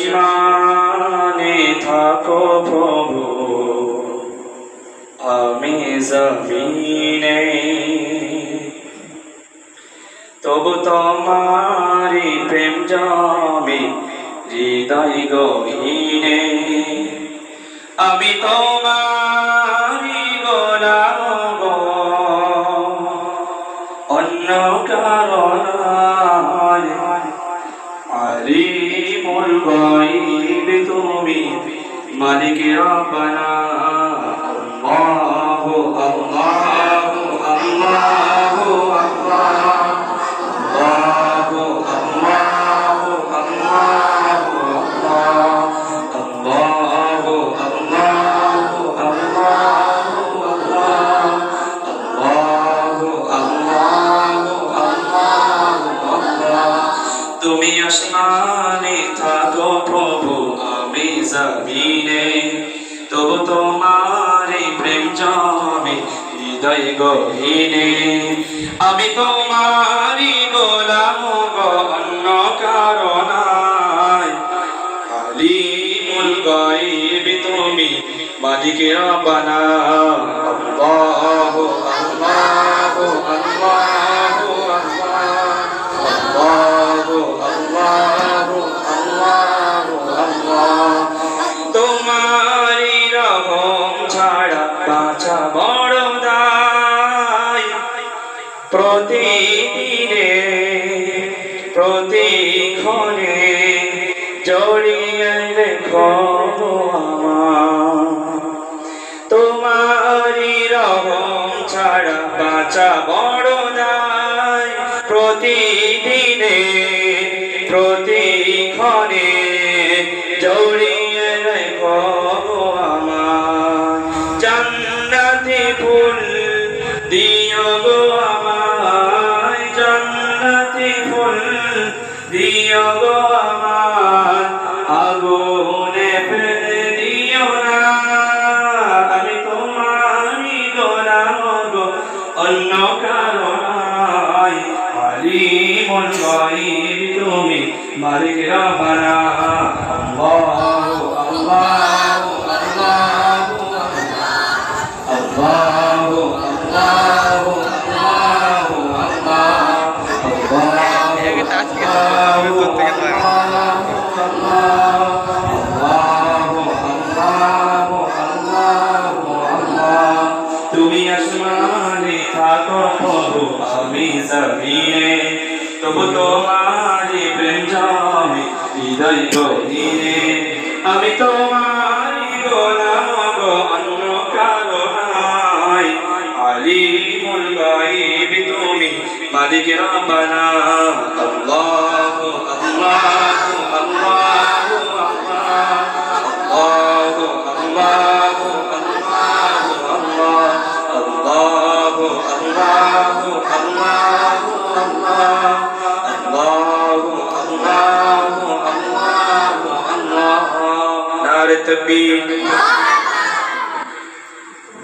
আসমানে থাকো প্রভু, আমি জমিনে, তবু তোমারি প্রেম জমে হৃদয় গহীনে। আমি তোমারি গোলাম গো, অন্য কারণ আলিমুল গায়ব তুমি, মালিক রব্বানা। আল্লাহু আল্লাহু আল্লাহু আল্লাহু আল্লাহু আল্লাহু আল্লাহু আল্লাহু আল্লাহু। তুমি আসমানে থাকো প্রভু, আমি জমিনে, তবু তোমারি প্রেম জমে হৃদয় গহীনে। আমি তোমারি গোলাম গো, অন্য কারণ নাই। আলিমুল গায়ব তুমি, মালিক রব্বানা। আল্লাহু আল্লাহু আল্লাহু আল্লাহু আল্লাহু আল্লাহু আল্লাহ। তোমারি রহম ছাড়া বাঁচা বড় দায়। প্রতিদিনে প্রতিক্ষণে জড়িয়ে রেখো আমার। তোমারি রহম ছাড়া বাঁচা বড় দায়। প্রতিদিনে প্রতিক্ষণে জড়িয়ে রেখো আমার। জান্নাতি ফুল দিও গো আমায়, জান্নাতি ফুল দিও গো আমায়, আগুনে ফেলে দিও না। আমি তোমারি গোলাম গো, অন্য কারণ নাই। আলিমুল গায়ব তুমি, মালিক রব্বানা। আল্লাহু আল্লাহু আল্লাহু আল্লাহু আল্লাহু তুমি আসমানে থাকো প্রভু, আমি জমিনে, তবু তোমারি প্রেম জমে হৃদয় গহীনে। আমি তোমারি গোলাম গো, অন্য কারণ নাই। আলিমুল গায়ব তুমি, মালিক রব্বানা। আল্লাহু আল্লাহু আল্লাহু আল্লাহু আল্লাহু আল্লাহু আল্লাহু আল্লাহু আল্লাহু আল্লাহু আল্লাহু। নারে তাকবীর।